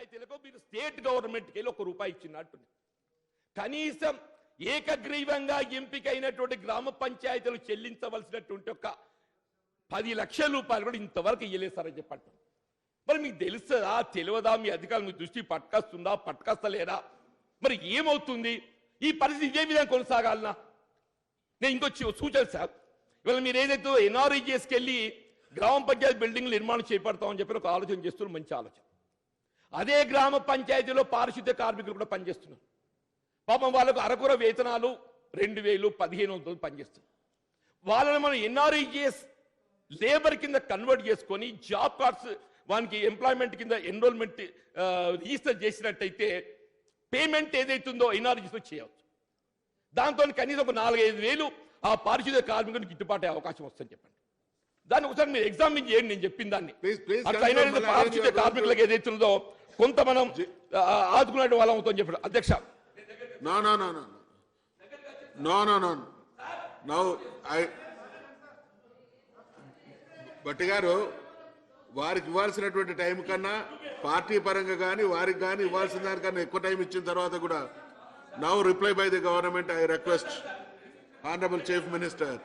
పంచాయతీలకు మీరు స్టేట్ గవర్నమెంట్కి వెళ్ళి ₹1 ఇచ్చినట్టు కనీసం ఏకగ్రీవంగా ఎంపికైనటువంటి గ్రామ పంచాయతీలు చెల్లించవలసినటువంటి ఒక 10 లక్షల రూపాయలు కూడా ఇంతవరకు ఇయ్యలేదు సార్ అని చెప్పండి. మరి మీకు తెలుస్తుందా తెలియదా? మీ అధికారులు మీ దృష్టి పట్టుకొస్తుందా పట్టుకొస్తలేదా? మరి ఏమవుతుంది? ఈ పరిస్థితి ఇదే విధంగా కొనసాగాలనా? నేను ఇంకొచ్చి సూచన సార్, ఇవాళ మీరు ఏదైతే ఎన్ఆర్ఈజీఎస్కి వెళ్ళి గ్రామ పంచాయతీ బిల్డింగ్లు నిర్మాణం చేపడతామని చెప్పి ఒక ఆలోచన చేస్తున్నారు. మంచి ఆలోచన. అదే గ్రామ పంచాయతీలో పారిశుద్ధ్య కార్మికులు కూడా పనిచేస్తున్నారు. పాపం వాళ్ళకు అరకుర వేతనాలు 2000, 1500 పనిచేస్తున్నారు. వాళ్ళని మనం ఎన్ఆర్ఈజీఎస్ లేబర్ కింద కన్వర్ట్ చేసుకొని జాబ్ కార్డ్స్ వానికి ఎంప్లాయ్మెంట్ కింద ఎన్రోల్మెంట్ రిజిస్టర్ చేసినట్టయితే పేమెంట్ ఏదైతుందో ఎన్ఆర్ఈజీఎస్లో చేయవచ్చు. దాంతో కనీసం ఒక 4-5 వేలు ఆ పారిశుద్ధ్య కార్మికునికి గిట్టుబాటు అవకాశం వస్తుందని చెప్పండి. దాన్ని ఒకసారి మీరు ఎగ్జామిన్ చేయండి. నేను చెప్పిన దాన్ని అట్లా పారిశుద్ధ్య కార్మికులకు ఏదైతుందో కొంత మనం ఆదుకునే వాళ్ళం అవుతామని చెప్పారు. అధ్యక్ష భట్టి గారు వారికి ఇవ్వాల్సినటువంటి టైం కన్నా పార్టీ పరంగా కానీ వారికి కానీ ఇవ్వాల్సిన దానికన్నా ఎక్కువ టైం ఇచ్చిన తర్వాత కూడా now reply by the government I request honourable chief minister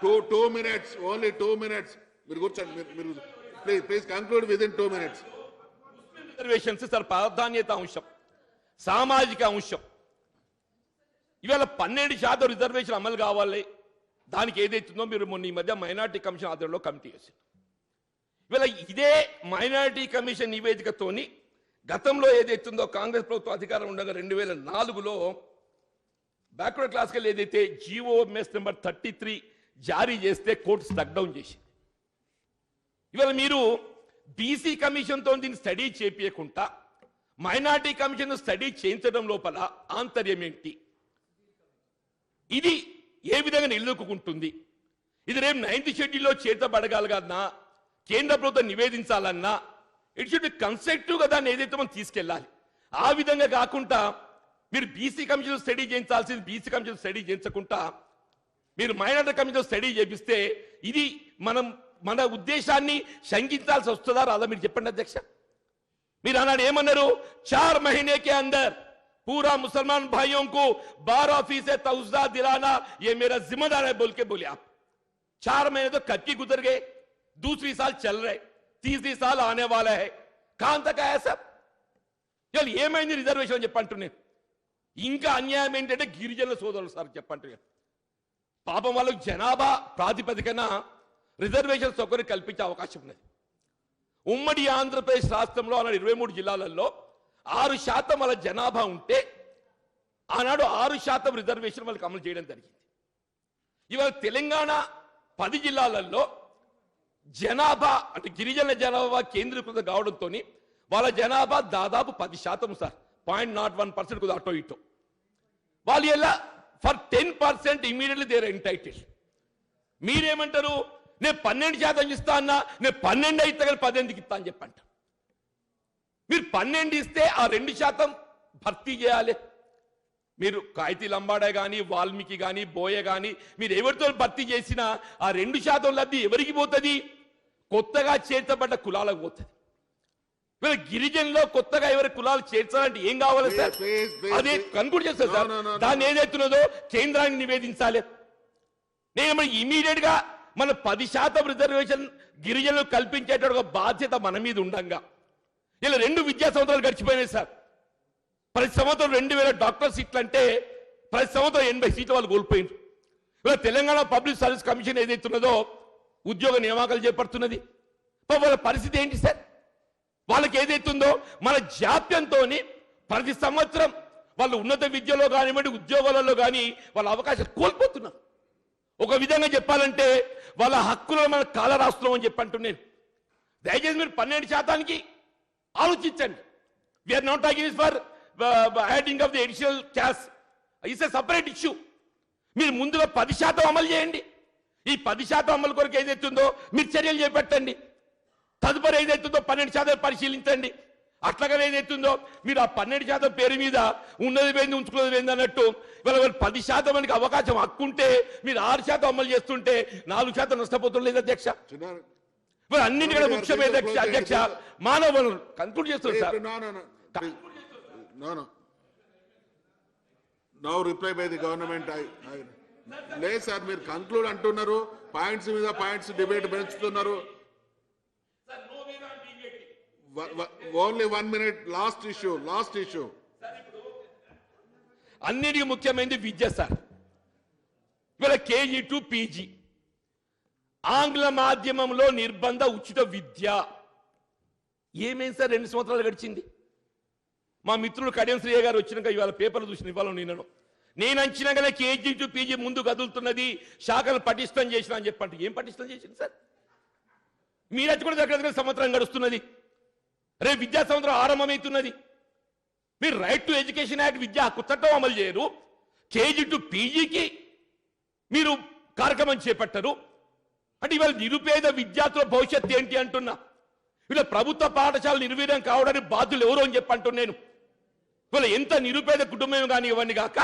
2 minutes only 2 minutes మీరు కూర్చోండి. మీరు please conclude with in 2 minutes. Reservations sir ప్రాధాన్యత అంశం, సామాజిక అంశం. ఇవాళ 12% రిజర్వేషన్ అమలు కావాలి. దానికి ఏదైతుందో మీరు మొన్న ఈ మధ్య మైనారిటీ కమిషన్ ఆధ్వర్యంలో కమిటీ చేశారు. ఇవాళ ఇదే మైనారిటీ కమిషన్ నివేదికతోని గతంలో ఏదైతుందో కాంగ్రెస్ ప్రభుత్వం అధికారం ఉండగా 2004లో బ్యాక్వర్డ్ క్లాస్కి ఏదైతే GOMS నెంబర్ 33 జారీ చేస్తే కోర్టు స్టక్ డౌన్ చేసింది. ఇవాళ మీరు బీసీ కమిషన్తో దీన్ని స్టడీ చేపించకుండా మైనారిటీ కమిషన్ స్టడీ చేయించడం లోపల ఆంతర్యం ఏంటి? ఇది ఏ విధంగా నిలుపుకుంటుంది? ఇది రేపు 9th షెడ్యూల్లో చేర్చబడగలగన్నా కేంద్ర ప్రభుత్వం నివేదించాలన్నా ఇట్ షుడ్ బి కన్స్ట్రక్టివ్గా దాన్ని ఏదైతే మనం తీసుకెళ్ళాలి. ఆ విధంగా కాకుండా మీరు బీసీ కమిషన్ స్టడీ చేయించాల్సింది బీసీ కమిషన్ స్టడీ చేయించకుండా మీరు మైనారిటీ కమిషన్ స్టడీ చేపిస్తే ఇది మన ఉద్దేశాన్ని శంకించాల్సి వస్తుందా రాదా? మీరు చెప్పండి అధ్యక్ష. మీరు అన్నాడు ఏమన్నారు? 4 महीने के अंदर पूरा मुसलमान भाइयों को 12% तौज़ा दिलाना ये मेरा जिम्मेदार है बोल के बोले आप. 4 महीने तो कब की गुजर गए, दूसरी साल चल रहे, तीसरी साल आने वाला है. कहां तक आया सब? चल ఏమైంది రిజర్వేషన్ చెప్పంటున్నాను. ఇంకా అన్యాయం ఏంటంటే గిరిజనుల సోదరులు సార్ చెప్పంటున్నాను. పాపం వాళ్ళకు జనాభా ప్రాతిపదికన రిజర్వేషన్ సౌకర్యం కల్పించే అవకాశం ఉన్నది. ఉమ్మడి ఆంధ్రప్రదేశ్ రాష్ట్రంలో ఆనాడు 23 జిల్లాలలో 6% వాళ్ళ జనాభా ఉంటే ఆనాడు 6% రిజర్వేషన్ వాళ్ళకి అమలు చేయడం జరిగింది. ఇవాళ తెలంగాణ 10 జిల్లాలలో జనాభా అంటే గిరిజన జనాభా కేంద్రీకృతం కావడంతో వాళ్ళ జనాభా దాదాపు 10% సార్, 0.01% కొద్దిగా అటో ఇటో. వాళ్ళు ఎలా for 10% immediately they are entitled. మీరేమంటారు? నేను 12% ఇస్తా అన్నా, నేను 12 అయితే కానీ 10 ఇస్తా అని చెప్పంట. మీరు 12 ఇస్తే ఆ 2% భర్తీ చేయాలి. మీరు కాయితీ లంబాడే కానీ వాల్మీకి కానీ బోయ కానీ మీరు ఎవరితో భర్తీ చేసినా ఆ 2% లబ్ధి ఎవరికి పోతుంది? కొత్తగా చేర్చబడ్డ కులాలకు పోతుంది. వీళ్ళ గిరిజనులో కొత్తగా ఎవరి కులాలు చేర్చాలంటే ఏం కావాలి సార్? అదే కన్క్లూడ్ చేస్తారు సార్. దాన్ని ఏదైతున్నదో కేంద్రానికి నివేదించాలి. నేను ఇమీడియట్ గా మన 10% రిజర్వేషన్ గిరిజనులకు కల్పించేట బాధ్యత మన మీద ఉండంగా ఇలా 2 విద్యా సంవత్సరాలు గడిచిపోయినాయి సార్. ప్రతి సంవత్సరం 2000 డాక్టర్ సీట్లు అంటే ప్రతి సంవత్సరం 80 సీట్లు వాళ్ళు కోల్పోయింది. ఇలా తెలంగాణ పబ్లిక్ సర్వీస్ కమిషన్ ఏదైతున్నదో ఉద్యోగ నియామకాలు చేపడుతున్నది. వాళ్ళ పరిస్థితి ఏంటి సార్? వాళ్ళకి ఏదైతుందో మన జాప్యంతో ప్రతి సంవత్సరం వాళ్ళు ఉన్నత విద్యలో కానివ్వండి ఉద్యోగాలలో కానీ వాళ్ళ అవకాశాలు కోల్పోతున్నారు. ఒక విధంగా చెప్పాలంటే వాళ్ళ హక్కులను మన కాల రాస్తున్నాం అని చెప్పంటున్నాను. దయచేసి మీరు 12% ఆలోచించండి. We are not against for adding of the additional cash, it's a separate issue. మీరు ముందుగా 10% అమలు చేయండి. ఈ 10% అమలు కొరకు ఏదైతుందో మీరు చర్యలు చేపట్టండి. తదుపరి ఏదైతుందో 12% పరిశీలించండి. అట్లాగనే ఏదైతుందో మీరు ఆ 12% పేరు మీద ఉన్నది వేంది ఉంచుకున్నది వేంది అన్నట్టు ఇవాళ 10% మనకి అవకాశం హక్కుంటే మీరు 6% అమలు చేస్తుంటే 4% నష్టపోతున్నారు లేదు అధ్యక్ష. మరి అన్నింటికంటే ముఖ్యమైన అధ్యక్ష మానవ వనరులు కంక్లూడ్ చేస్తారు sir. Now reply by the government. లేదు సార్, మీరు కంక్లూడ్ అంటున్నారు, పాయింట్స్ మీద పాయింట్స్ డిబేట్ పెంచుతున్నారు. Only 1 minute. Last issue. అన్నిటికీ ముఖ్యమైనది విద్య సార్. ఇవాళ KG to PG ఆంగ్ల మాధ్యమంలో నిర్బంధ ఉచిత విద్య ఏమైంది సార్? 2 సంవత్సరాలు గడిచింది. మా మిత్రుడు కడియం శ్రీయ గారు వచ్చినాక ఇవాళ పేపర్లు చూసిన ఇవాళ నేను అంచినాకనే KG to PG ముందు కదులుతున్నది, శాఖలు పటిష్టం చేసిన అని చెప్పంటే ఏం పటిష్టం చేసింది సార్? మీరచ్చి కూడా దగ్గర సంవత్సరం గడుస్తున్నది. రేపు విద్యా సంవత్సరం ఆరంభమవుతున్నది. మీరు రైట్ టు ఎడ్యుకేషన్ యాక్ట్ విద్యా హక్కు చట్టం అమలు చేయరు. KG to PGకి మీరు కార్యక్రమం చేపట్టరు. అంటే ఇవాళ నిరుపేద విద్యార్థుల భవిష్యత్తు ఏంటి అంటున్నా. వీళ్ళ ప్రభుత్వ పాఠశాలలు నిర్వీర్యం కావడానికి బాధ్యులు ఎవరు అని చెప్పంటున్నాను నేను. వీళ్ళ ఎంత నిరుపేద కుటుంబం కానీ ఇవన్నీ కాక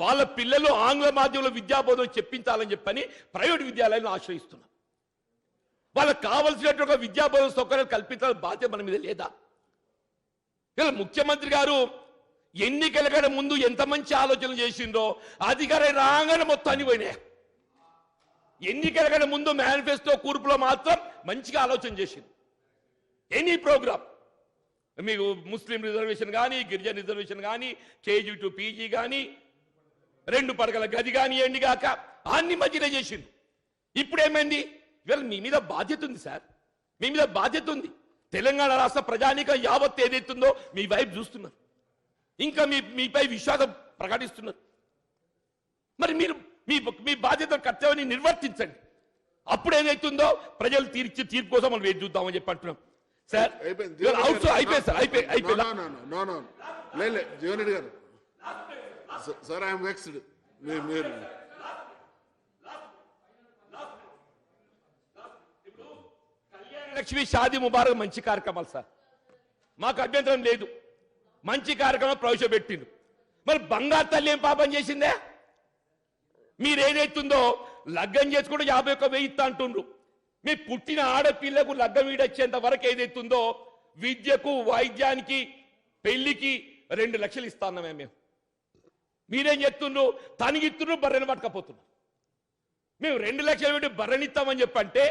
వాళ్ళ పిల్లలు ఆంగ్ల మాధ్యమంలో విద్యాబోధన చెప్పించాలని చెప్పని ప్రైవేట్ విద్యాలయాలను ఆశ్రయిస్తున్నారు. వాళ్ళకి కావలసినటువంటి విద్యాబోధన సౌకర్యాలు కల్పించాలని బాధ్యత మన మీద లేదా? ఇలా ముఖ్యమంత్రి గారు ఎన్నికల కంటే ముందు ఎంత మంచి ఆలోచనలు చేసిందో అధికారం రాగానే మొత్తం అన్ని పోయినాయి. ఎన్నికల కంటే ముందు మేనిఫెస్టో కూర్పులో మాత్రం మంచిగా ఆలోచన చేసింది. ఎనీ ప్రోగ్రామ్ మీకు ముస్లిం రిజర్వేషన్ కానీ, గిరిజన రిజర్వేషన్ కానీ, KG to PG కానీ, 2 పడగల గది కానీ ఎండి కాక అన్ని మంచిగా చేసింది. ఇప్పుడు ఏమైంది? ఇవాళ మీ మీద బాధ్యత ఉంది సార్. మీ మీద బాధ్యత ఉంది. తెలంగాణ రాష్ట్ర ప్రజానీకం యావత్ ఏదైతుందో మీ వైపు చూస్తున్నారు. ఇంకా మీపై విశ్వాసం ప్రకటిస్తున్నారు. మరి మీరు మీ బాధ్యత కర్తవ్యాన్ని నిర్వర్తించండి. అప్పుడు ఏదైతుందో ప్రజలు తీర్పు కోసం మనం వేచి చూద్దామని చెప్పి అంటున్నాం సార్. అయిపోయింది సార్. జీవన్ రెడ్డి గారు సార్, ఐఎమ్ వెక్స్డ్. మీరు లక్ష్మి షాదీ ముబారక్ మంచి కార్యక్రమాలు సార్, మాకు అభ్యంతరం లేదు. మంచి కార్యక్రమం ప్రవేశపెట్టిండు. మరి బంగారు తల్లి ఏం పాపం చేసిందే? మీరేదైతుందో లగ్గం చేసుకుంటే 51,000 ఇస్తా అంటుండ్రు. మీ పుట్టిన ఆడపిల్లకు లగ్గం వీడొచ్చేంత వరకు ఏదైతుందో విద్యకు, వైద్యానికి, పెళ్లికి 2 లక్షలు ఇస్తా అన్నామే మేము. మీరేం చెప్తుండ్రు? తనిగిత్తుండ్రు, బర్రెని పట్టుకపోతున్నారు. మేము 2 లక్షలు పెట్టి బర్రెనిస్తామని చెప్పంటే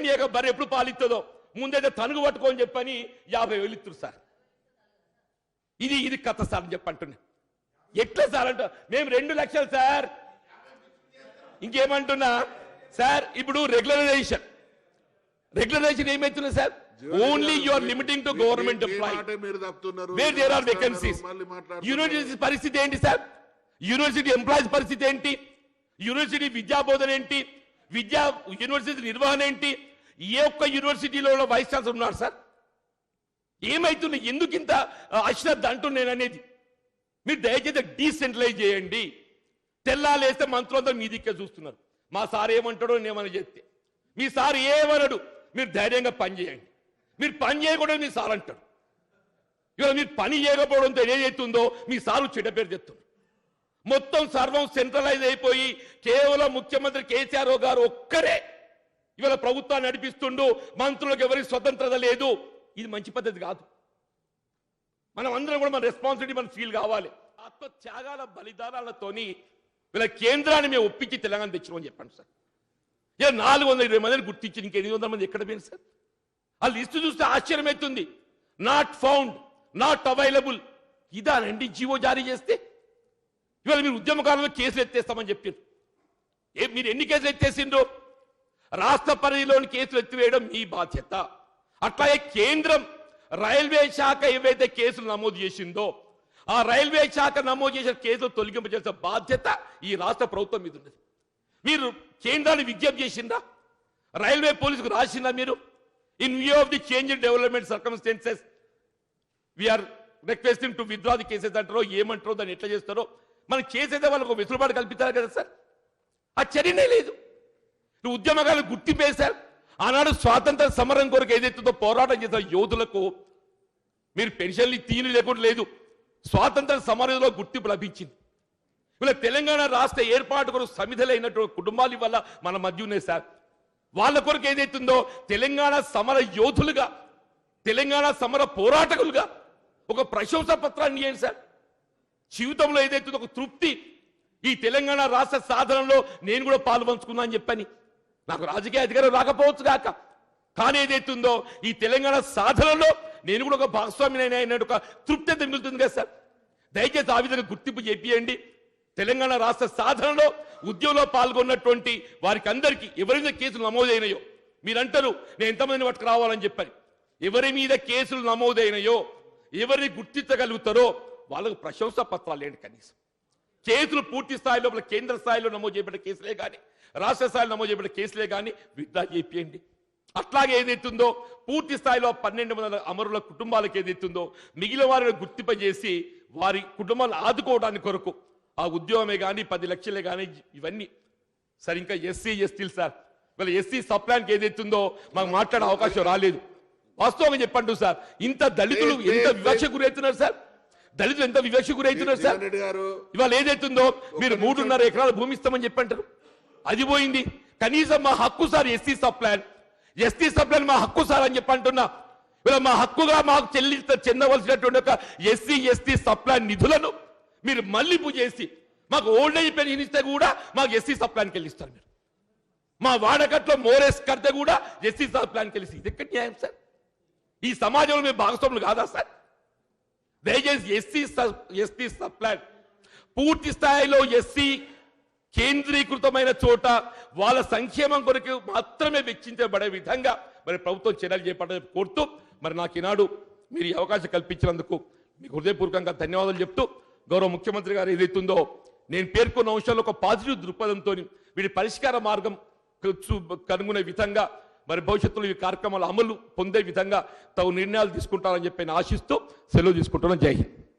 నీక బర్రె ఎప్పుడు పాలిస్తుందో ముందైతే తనుగు పట్టుకోని చెప్పని 50,000 ఇస్తున్నారు సార్. ఇది కథ సార్ అని చెప్పంటున్నా. ఎట్లా సార్ అంట? మేము 2 లక్షలు సార్. ఇంకేమంటున్నా సార్? ఇప్పుడు రెగ్యులరైజేషన్ ఏమైతున్నా sir? Only you are limiting to government employee where there are vacancies. University పరిస్థితి ఏంటి సార్? యూనివర్సిటీ ఎంప్లాయీస్ పరిస్థితి ఏంటి? యూనివర్సిటీ విద్యా బోధన ఏంటి? యూనివర్సిటీ నిర్వహణ ఏంటి? ఏ ఒక్క యూనివర్సిటీలో వైస్ ఛాన్సలర్ ఉన్నారు సార్? ఏమైతుంది? ఎందుకు ఇంత అశ్రద్ధ అంటున్నాను అనేది. మీరు దయచేసి డీసెంట్రలైజ్ చేయండి. తెల్లాలేస్తే మంత్రులందరూ మీ దిక్కే చూస్తున్నారు. మా సార్ ఏమంటాడో నేనేమని చెప్తే మీ సార్ ఏమనడు. మీరు ధైర్యంగా పని చేయండి. మీరు పని చేయకూడదు మీ సార్ అంటాడు. ఇవాళ మీరు పని చేయకపోవడంతో ఏదైతుందో మీ సారు చెడ్డ పేరు చెప్తున్నారు. మొత్తం సర్వం సెంట్రలైజ్ అయిపోయి కేవలం ముఖ్యమంత్రి కేసీఆర్ గారు ఒక్కరే ఇవాళ ప్రభుత్వాన్ని నడిపిస్తుండు. మంత్రులకు ఎవరికి స్వతంత్రత లేదు. ఇది మంచి పద్ధతి కాదు. మనం అందరం కూడా మన రెస్పాన్సిబిలిటీ మనం ఫీల్ కావాలి. ఆత్మత్యాగాల బలిదానాలతోని వీళ్ళ కేంద్రాన్ని మేము ఒప్పించి తెలంగాణ తెచ్చినామని చెప్పండి సార్. 420 మందిని గుర్తించి ఇంక 800 మంది ఎక్కడ పోయింది సార్? ఆ లిస్టు చూస్తే ఆశ్చర్యం అవుతుంది. Not found, not available. ఇదానండి జీవో జారీ చేస్తే? ఇవాళ మీరు ఉద్యమకాలంలో కేసులు ఎత్తేస్తామని చెప్పారు. మీరు ఎన్ని కేసులు ఎత్తేసిండ్రు? రాష్ట్ర పరిధిలోని కేసులు ఎత్తివేయడం మీ బాధ్యత. అట్లాగే కేంద్రం రైల్వే శాఖ ఏవైతే కేసులు నమోదు చేసిందో ఆ రైల్వే శాఖ నమోదు చేసిన కేసులు తొలగింపజేసిన బాధ్యత ఈ రాష్ట్ర ప్రభుత్వం మీద ఉన్నది. మీరు కేంద్రాన్ని విజ్ఞప్తి చేసిందా? రైల్వే పోలీసుకు రాసిందా మీరు? In view of the change in development circumstances we are requesting to withdraw the cases అంటారో ఏమంటారో దాన్ని ఎట్లా చేస్తారో మనం చేసేదే వాళ్ళకు వెసులుబాటు కల్పించాలి కదా సార్. ఆ చర్యనే లేదు. నువ్వు ఉద్యమకాలను గుర్తింపేశారు. ఆనాడు స్వాతంత్ర సమరం కొరకు ఏదైతుందో పోరాటం చేసిన యోధులకు మీరు పెన్షన్లు తీని లేకుండా లేదు. స్వాతంత్ర సమరంలో గుర్తింపు లభించింది. ఇలా తెలంగాణ రాష్ట్ర ఏర్పాటు కొరకు సమిధలైనటువంటి కుటుంబాల వల్ల మన మధ్య ఉన్నాయి సార్. వాళ్ళ కొరకు ఏదైతుందో తెలంగాణ సమర యోధులుగా, తెలంగాణ సమర పోరాటకులుగా ఒక ప్రశంసా పత్రాన్ని ఇవ్వండి సార్. జీవితంలో ఏదైతుందో ఒక తృప్తి, ఈ తెలంగాణ రాష్ట్ర సాధనలో నేను కూడా పాలు పంచుకున్నా అని చెప్పని. నాకు రాజకీయ అధికారం రాకపోవచ్చు కాక, కానీ ఏదైతుందో ఈ తెలంగాణ సాధనలో నేను కూడా ఒక భాగస్వామిని అయినట్టు ఒక తృప్తి అయితే మిగులుతుంది కదా సార్. దయచేసి ఆ విధంగా గుర్తింపు చేపియండి. తెలంగాణ రాష్ట్ర సాధనలో ఉద్యమంలో పాల్గొన్నటువంటి వారికి అందరికీ ఎవరైనా కేసులు నమోదైనాయో, మీరంటారు నేను ఎంతమందిని పట్టుకు రావాలని చెప్పని, ఎవరి మీద కేసులు నమోదైనాయో, ఎవరిని గుర్తించగలుగుతారో వాళ్ళకు ప్రశంసా పత్రాలు ఏంటి కనీసం. కేసులు పూర్తి స్థాయిలో కేంద్ర స్థాయిలో నమోదు చేయబడ్డ కేసులే కానీ, రాష్ట్ర స్థాయిలో నమోదు చేయబడ్డ కేసులే కానీ విత్డ్రా చేపియండి. అట్లాగే ఏదైతుందో పూర్తి స్థాయిలో 1200 అమరుల కుటుంబాలకు ఏదైతుందో మిగిలిన వారిని గుర్తింపజేసి వారి కుటుంబాలను ఆదుకోవడానికి కొరకు ఆ ఉద్యోగమే కానీ 10 లక్షలే కానీ ఇవన్నీ సార్. ఇంకా ఎస్సీ ఎస్టీలు సార్, వీళ్ళ ఎస్సీ సప్లాన్కి ఏదైతుందో మాకు మాట్లాడే అవకాశం రాలేదు. వాస్తవంగా చెప్పండి సార్, ఇంత దళితులు ఎంత వివక్ష గురవుతున్నారు సార్, దళితులు ఎంత వివక్ష గురవుతున్నారు సార్. ఇవాళ ఏదైతుందో మీరు 3.5 ఎకరాల భూమి ఇస్తామని చెప్పంటారు, అది పోయింది. కనీసం మా హక్కు sir SC subplan, ST subplan మా హక్కు సార్ అని చెప్పంటున్నా. ఇలా మా హక్కుగా మాకు చెందవలసినటువంటి ఒక ఎస్సీ ఎస్టీ సప్లాన్ నిధులను మీరు మళ్లింపు చేసి మాకు ఓల్డ్ ఏజ్ పెన్షన్ ఇస్తే కూడా మాకు ఎస్సీ సప్లాన్కి వెళ్ళిస్తారు. మీరు మా వాడకట్లో మోరేస్ కడితే కూడా ఎస్సీ సప్లాన్కి వెళ్ళి, ఇది ఎక్కడ న్యాయం సార్? ఈ సమాజంలో మేము భాగస్వాములు కాదా సార్? దయచేసి ఎస్టీ సప్లాన్ పూర్తి స్థాయిలో ఎస్సీ కేంద్రీకృతమైన చోట వాళ్ళ సంక్షేమం కొరకు మాత్రమే వెచ్చించబడే విధంగా మరి ప్రభుత్వం చర్యలు చేపట్టాలని కోరుతూ, మరి నాకు ఈనాడు మీరు ఈ అవకాశం కల్పించినందుకు మీకు హృదయపూర్వకంగా ధన్యవాదాలు చెప్తూ, గౌరవ ముఖ్యమంత్రి గారు ఏదైతుందో నేను పేర్కొన్న అంశాల్లో ఒక పాజిటివ్ దృక్పథంతో వీటి పరిష్కార మార్గం కనుగొనే విధంగా మరి భవిష్యత్తులో ఈ కార్యక్రమాలు అమలు పొందే విధంగా తగు నిర్ణయాలు తీసుకుంటారని చెప్పి ఆశిస్తూ సెలవు తీసుకుంటున్నాను. జై హింద్.